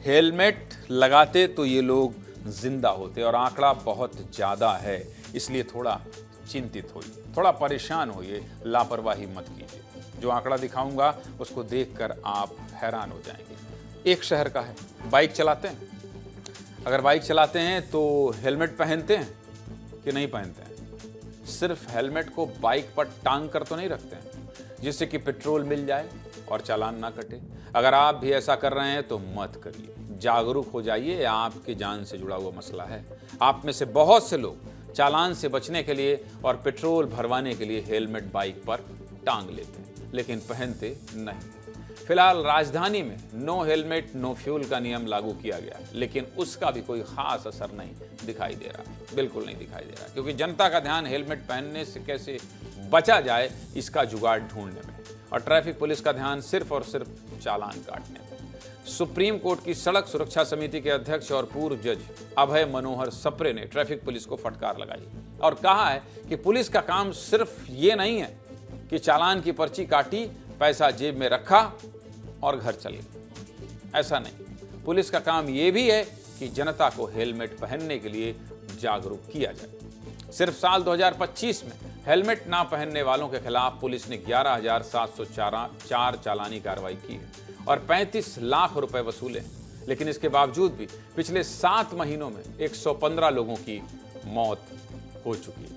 Helmet लगाते तो ये लोग जिंदा होते और आंकड़ा बहुत ज़्यादा है, इसलिए थोड़ा चिंतित होइए, थोड़ा परेशान होइए, लापरवाही मत कीजिए। जो आंकड़ा दिखाऊंगा उसको देखकर आप हैरान हो जाएंगे। एक शहर का है, बाइक चलाते हैं। अगर बाइक चलाते हैं तो हेलमेट पहनते हैं कि नहीं पहनते हैं? सिर्फ हेलमेट को बाइक पर टांग कर तो नहीं रखते हैं जिससे कि पेट्रोल मिल जाए और चालान ना कटे। अगर आप भी ऐसा कर रहे हैं तो मत करिए, जागरूक हो जाइए, आपकी जान से जुड़ा हुआ मसला है। आप में से बहुत से लोग चालान से बचने के लिए और पेट्रोल भरवाने के लिए हेलमेट बाइक पर टांग लेते हैं, लेकिन पहनते नहीं। फिलहाल राजधानी में नो हेलमेट नो फ्यूल का नियम लागू किया गया है, लेकिन उसका भी कोई खास असर नहीं दिखाई दे रहा, बिल्कुल नहीं दिखाई दे रहा, क्योंकि जनता का ध्यान हेलमेट पहनने से कैसे बचा जाए इसका जुगाड़ ढूंढने में, और ट्रैफिक पुलिस का ध्यान सिर्फ और सिर्फ चालान काटने में। सुप्रीम कोर्ट की सड़क सुरक्षा समिति के अध्यक्ष और पूर्व जज अभय मनोहर सप्रे ने ट्रैफिक पुलिस को फटकार लगाई और कहा है कि पुलिस का काम सिर्फ ये नहीं है कि चालान की पर्ची काटी, पैसा जेब में रखा और घर चले। ऐसा नहीं, पुलिस का काम यह भी है कि जनता को हेलमेट पहनने के लिए जागरूक किया जाए। सिर्फ साल 2025 में हेलमेट ना पहनने वालों के खिलाफ पुलिस ने 11,704 चालानी कार्रवाई की है और 35 लाख रुपए वसूले, लेकिन इसके बावजूद भी पिछले 7 महीनों में 115 लोगों की मौत हो चुकी है।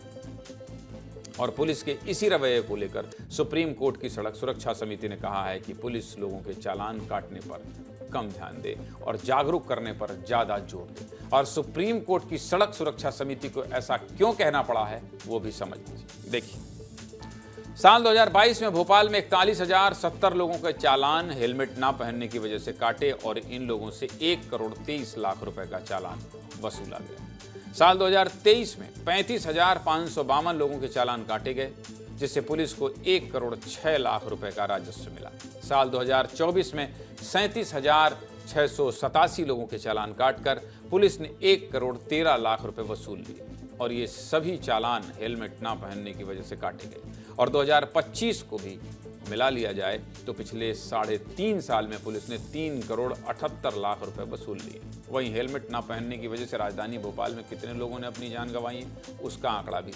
और पुलिस के इसी रवैये को लेकर सुप्रीम कोर्ट की सड़क सुरक्षा समिति ने कहा है कि पुलिस लोगों के चालान काटने पर कम ध्यान दे और जागरूक करने पर ज्यादा जोर दे। और सुप्रीम कोर्ट की सड़क सुरक्षा समिति को ऐसा क्यों कहना पड़ा है वो भी समझ लीजिए। देखिए, साल 2022 में भोपाल में 41,070 लोगों के चालान हेलमेट ना पहनने की वजह से काटे और इन लोगों से 1,23 लाख रुपए का चालान वसूला गया। साल 2023 में 35,552 लोगों के चालान काटे गए, जिससे पुलिस को 1,06 लाख रुपए का राजस्व मिला। साल 2024 में 37,687 लोगों के चालान काटकर पुलिस ने 1,13 लाख रुपए वसूल लिए और ये सभी चालान हेलमेट ना पहनने की वजह से काटे गए। और 2025 को भी मिला लिया जाए तो पिछले 3.5 साल में पुलिस ने 3,78 लाख रुपए वसूल लिए। वहीं हेलमेट ना पहनने की वजह से राजधानी भोपाल में कितने लोगों ने अपनी जान गंवाई है उसका आंकड़ा भी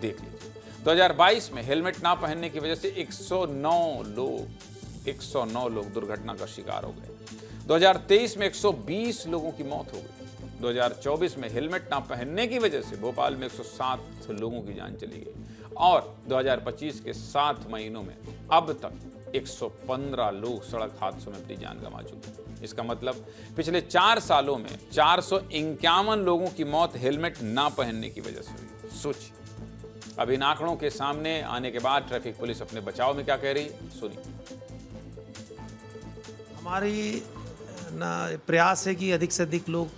देख लीजिए। 2022 में हेलमेट ना पहनने की वजह से 109 लोग दुर्घटना का शिकार हो गए। 2023 में 120 लोगों की मौत हो गई। 2024 में हेलमेट ना पहनने की वजह से भोपाल में 107 लोगों की जान चली गई और 2025 के 7 महीनों में अब तक 115 लोग सड़क हादसों में अपनी जान गंवा चुके हैं। इसका मतलब पिछले 4 सालों में 451 लोगों की मौत हेलमेट ना पहनने की वजह से हुई। सोचिए। अब इन आंकड़ों के सामने आने के बाद ट्रैफिक पुलिस अपने बचाव में क्या कह रही है, सुनिए। हमारी प्रयास है कि अधिक से अधिक लोग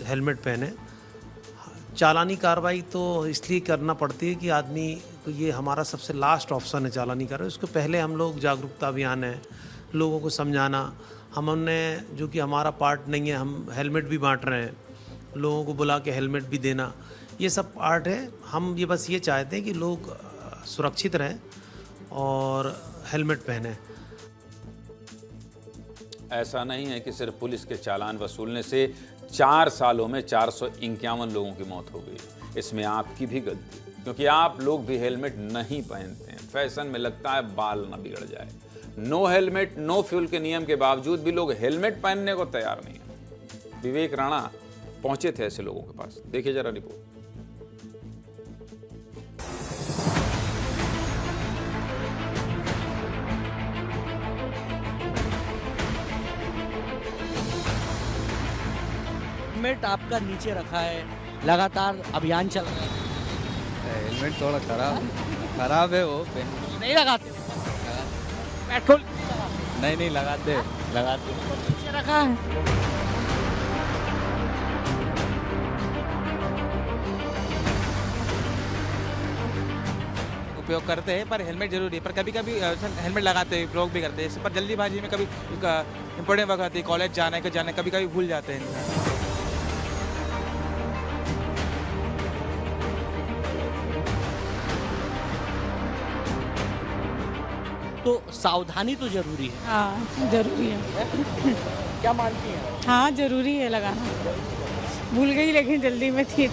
हेलमेट पहने। चालानी कार्रवाई तो इसलिए करना पड़ती है कि आदमी को ये हमारा सबसे लास्ट ऑप्शन है चालानी कार्रवाई। उसके पहले हम लोग जागरूकता अभियान है, लोगों को समझाना। हमने जो कि हमारा पार्ट नहीं है, हम हेलमेट भी बांट रहे हैं, लोगों को बुला के हेलमेट भी देना, ये सब पार्ट है। हम ये बस ये चाहते हैं कि लोग सुरक्षित रहें और हेलमेट पहने। ऐसा नहीं है कि सिर्फ पुलिस के चालान वसूलने से 4 सालों में 451 लोगों की मौत हो गई। इसमें आपकी भी गलती, क्योंकि आप लोग भी हेलमेट नहीं पहनते हैं। फैशन में लगता है बाल न बिगड़ जाए। नो हेलमेट नो फ्यूल के नियम के बावजूद भी लोग हेलमेट पहनने को तैयार नहीं है। विवेक राणा पहुंचे थे ऐसे लोगों के पास, देखिए जरा रिपोर्ट। हेलमेट आपका नीचे रखा है, लगातार अभियान चल रहा है। हेलमेट थोड़ा खराब है वो नहीं लगाते पेट्रोल नहीं लगाते नीचे रखा है। उपयोग करते हैं, पर हेलमेट जरूरी है। पर कभी कभी हेलमेट लगाते हैं, लोग भी करते हैं, पर जल्दीबाजी में कभी इंपॉर्टेंट वक्त आती है, कॉलेज जाना है कभी कभी भूल जाते हैं। तो सावधानी तो जरूरी है। हाँ जरूरी है। क्या मानती हैं? हाँ जरूरी है लगाना। भूल गई लेकिन जल्दी में थी।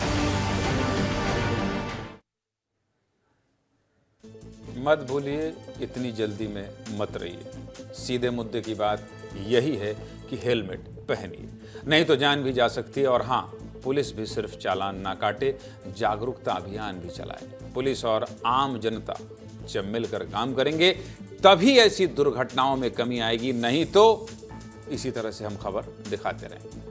मत भूलिए, इतनी जल्दी में मत रहिए। सीधे मुद्दे की बात यही है कि हेलमेट पहनिए, नहीं तो जान भी जा सकती है। और हाँ, पुलिस भी सिर्फ चालान ना काटे, जागरूकता अभियान भी चलाए। पुलिस और आम जनता जब मिलकर काम करेंगे तभी ऐसी दुर्घटनाओं में कमी आएगी, नहीं तो इसी तरह से हम खबर दिखाते रहेंगे।